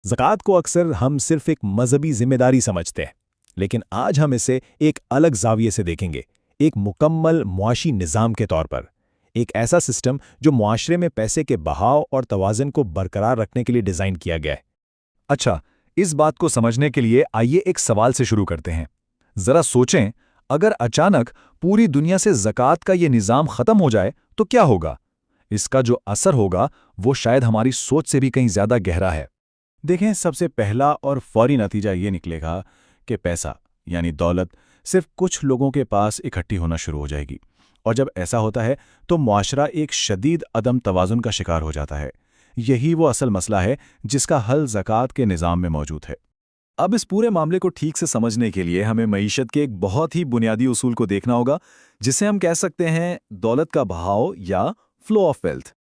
ज़कात को अक्सर हम सिर्फ एक मजहबी जिम्मेदारी समझते हैं, लेकिन आज हम इसे एक अलग जाविये से देखेंगे, एक मुकम्मल मुआशी निज़ाम के तौर पर। एक ऐसा सिस्टम जो मुआशरे में पैसे के बहाव और तवाज़ुन को बरकरार रखने के लिए डिज़ाइन किया गया है। अच्छा, इस बात को समझने के लिए आइए एक सवाल से शुरू करते हैं। जरा सोचें, अगर अचानक पूरी दुनिया से ज़कात का ये निज़ाम ख़त्म हो जाए तो क्या होगा? इसका जो असर होगा वो शायद हमारी सोच से भी कहीं ज़्यादा गहरा है। देखें, सबसे पहला और फौरी नतीजा ये निकलेगा कि पैसा यानी दौलत सिर्फ कुछ लोगों के पास इकट्ठी होना शुरू हो जाएगी, और जब ऐसा होता है तो मुआशरा एक शदीद अदम तवाज़ुन का शिकार हो जाता है। यही वो असल मसला है जिसका हल ज़कात के निज़ाम में मौजूद है। अब इस पूरे मामले को ठीक से समझने के लिए हमें मईशत के एक बहुत ही बुनियादी उसूल को देखना होगा, जिसे हम कह सकते हैं दौलत का बहाव या फ्लो ऑफ वेल्थ।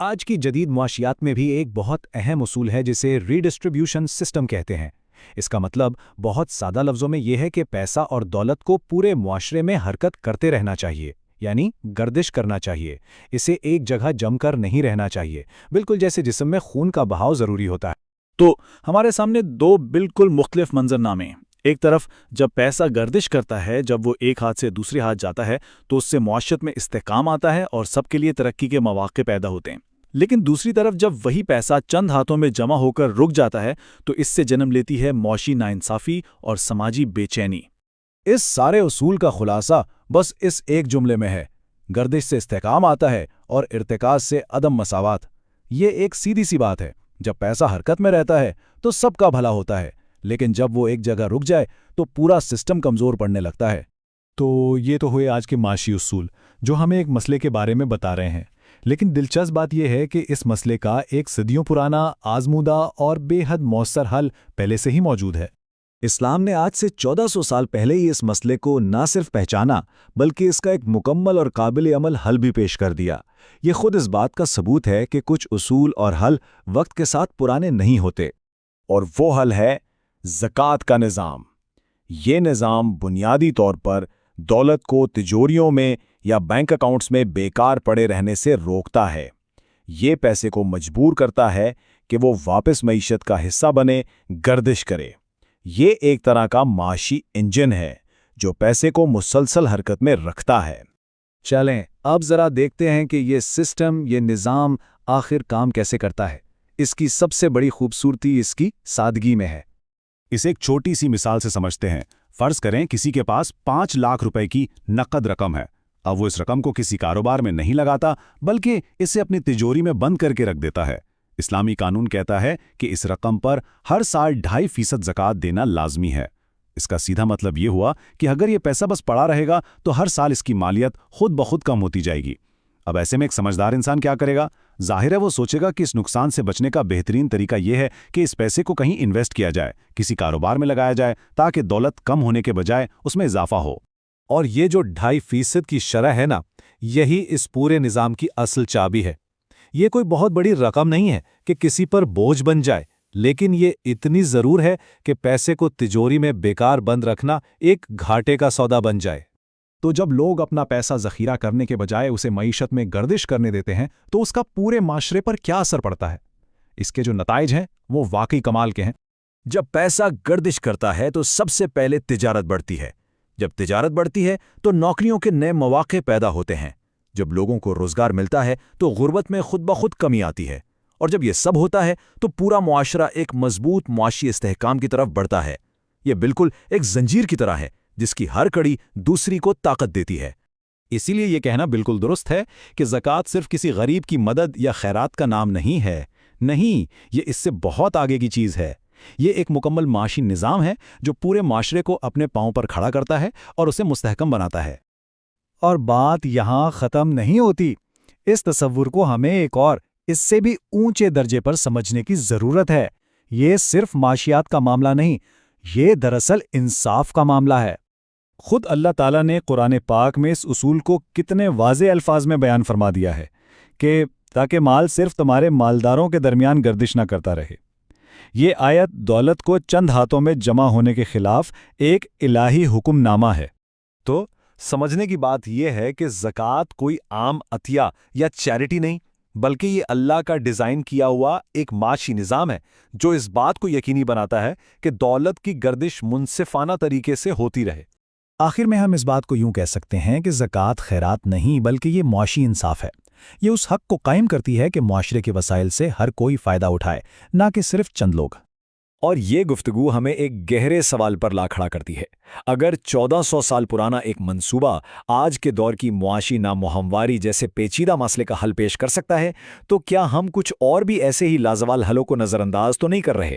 आज की जदीद मुआशियात में भी एक बहुत अहम उसूल है जिसे रीडिस्ट्रीब्यूशन सिस्टम कहते हैं। इसका मतलब बहुत सादा लफ्ज़ों में यह है कि पैसा और दौलत को पूरे मुआशरे में हरकत करते रहना चाहिए, यानी गर्दिश करना चाहिए। इसे एक जगह जमकर नहीं रहना चाहिए, बिल्कुल जैसे जिस्म में खून का बहाव ज़रूरी होता है। तो हमारे सामने दो बिल्कुल मुख्तलिफ मंजरनामे। एक तरफ जब पैसा गर्दिश करता है, जब वो एक हाथ से दूसरे हाथ जाता है तो उससे मुआशरत में इस्तेकाम आता है और सबके लिए तरक्की के मौके पैदा होते हैं। लेकिन दूसरी तरफ जब वही पैसा चंद हाथों में जमा होकर रुक जाता है तो इससे जन्म लेती है मौशी नाइंसाफ़ी और समाजी बेचैनी। इस सारे उसूल का खुलासा बस इस एक जुमले में है: गर्दिश से इस्तेकाम आता है और इर्तिकाज से अदम मसावात। ये एक सीधी सी बात है। जब पैसा हरकत में रहता है तो सबका भला होता है, लेकिन जब वो एक जगह रुक जाए तो पूरा सिस्टम कमज़ोर पड़ने लगता है। तो ये तो हुए आज के माशी उसूल जो हमें एक मसले के बारे में बता रहे हैं, लेकिन दिलचस्प बात यह है कि इस मसले का एक सदियों पुराना, आजमूदा और बेहद मौसर हल पहले से ही मौजूद है। इस्लाम ने आज से 1400 साल पहले ही इस मसले को न सिर्फ पहचाना, बल्कि इसका एक मुकम्मल और काबिल अमल हल भी पेश कर दिया। ये खुद इस बात का सबूत है कि कुछ उसूल और हल वक्त के साथ पुराने नहीं होते। और वो हल है ज़कात का निज़ाम। ये निज़ाम बुनियादी तौर पर दौलत को तिजोरियों में या बैंक अकाउंट्स में बेकार पड़े रहने से रोकता है। ये पैसे को मजबूर करता है कि वो वापस मईशत का हिस्सा बने, गर्दिश करे। ये एक तरह का माशी इंजन है जो पैसे को मुसलसल हरकत में रखता है। चलें अब ज़रा देखते हैं कि ये सिस्टम, ये निज़ाम आखिर काम कैसे करता है। इसकी सबसे बड़ी खूबसूरती इसकी सादगी में है। इसे एक छोटी सी मिसाल से समझते हैं। फ़र्ज़ करें किसी के पास 5 लाख रुपए की नकद रकम है। अब वो इस रकम को किसी कारोबार में नहीं लगाता, बल्कि इसे अपनी तिजोरी में बंद करके रख देता है। इस्लामी कानून कहता है कि इस रकम पर हर साल 2.5% ज़कात देना लाजमी है। इसका सीधा मतलब ये हुआ कि अगर ये पैसा बस पड़ा रहेगा तो हर साल इसकी मालियत खुद ब खुद कम होती जाएगी। अब ऐसे में एक समझदार इंसान क्या करेगा? जाहिर है वो सोचेगा कि इस नुकसान से बचने का बेहतरीन तरीका यह है कि इस पैसे को कहीं इन्वेस्ट किया जाए, किसी कारोबार में लगाया जाए, ताकि दौलत कम होने के बजाय उसमें इजाफा हो। और ये जो 2.5% की शरह है ना, यही इस पूरे निज़ाम की असल चाबी है। ये कोई बहुत बड़ी रकम नहीं है कि किसी पर बोझ बन जाए, लेकिन ये इतनी ज़रूर है कि पैसे को तिजोरी में बेकार बंद रखना एक घाटे का सौदा बन जाए। तो जब लोग अपना पैसा ज़ख़ीरा करने के बजाय उसे मईशत में गर्दिश करने देते हैं तो उसका पूरे माशरे पर क्या असर पड़ता है? इसके जो नताइज हैं वो वाकई कमाल के हैं। जब पैसा गर्दिश करता है तो सबसे पहले तिजारत बढ़ती है। जब तिजारत बढ़ती है तो नौकरियों के नए मौके पैदा होते हैं। जब लोगों को रोज़गार मिलता है तो गुर्बत में खुद ब खुद कमी आती है। और जब ये सब होता है तो पूरा मुआशरा एक मजबूत मुआशी इस्तेहकाम की तरफ बढ़ता है। ये बिल्कुल एक जंजीर की तरह है जिसकी हर कड़ी दूसरी को ताकत देती है। इसीलिए ये कहना बिल्कुल दुरुस्त है कि ज़कात सिर्फ किसी गरीब की मदद या खैरात का नाम नहीं है। नहीं, ये इससे बहुत आगे की चीज़ है। ये एक मुकम्मल माशी निज़ाम है जो पूरे माशरे को अपने पांव पर खड़ा करता है और उसे मुस्तहकम बनाता है। और बात यहाँ ख़त्म नहीं होती। इस तसव्वुर को हमें एक और इससे भी ऊंचे दर्जे पर समझने की ज़रूरत है। ये सिर्फ माशियात का मामला नहीं, ये दरअसल इंसाफ का मामला है। खुद अल्लाह ताला ने कुरान पाक में इस उसूल को कितने वाज़े अल्फाज में बयान फरमा दिया है कि ताकि माल सिर्फ तुम्हारे मालदारों के दरमियान गर्दिश न करता रहे। ये आयत दौलत को चंद हाथों में जमा होने के खिलाफ एक इलाही हुक्मनामा है। तो समझने की बात यह है कि ज़कात कोई आम अतिया या चैरिटी नहीं, بلکہ یہ اللہ کا ڈیزائن کیا ہوا ایک معاشی نظام ہے جو اس بات کو یقینی بناتا ہے کہ دولت کی گردش منصفانہ طریقے سے ہوتی رہے۔ آخر میں ہم اس بات کو یوں کہہ سکتے ہیں کہ زکوٰۃ خیرات نہیں بلکہ یہ معاشی انصاف ہے۔ یہ اس حق کو قائم کرتی ہے کہ معاشرے کے وسائل سے ہر کوئی فائدہ اٹھائے، نہ کہ صرف چند لوگ۔ اور یہ گفتگو ہمیں ایک گہرے سوال پر لا کھڑا کرتی ہے۔ اگر 1400 سال پرانا ایک منصوبہ آج کے دور کی معاشی نامہمواری جیسے پیچیدہ مسئلے کا حل پیش کر سکتا ہے، تو کیا ہم کچھ اور بھی ایسے ہی لازوال حلوں کو نظر انداز تو نہیں کر رہے؟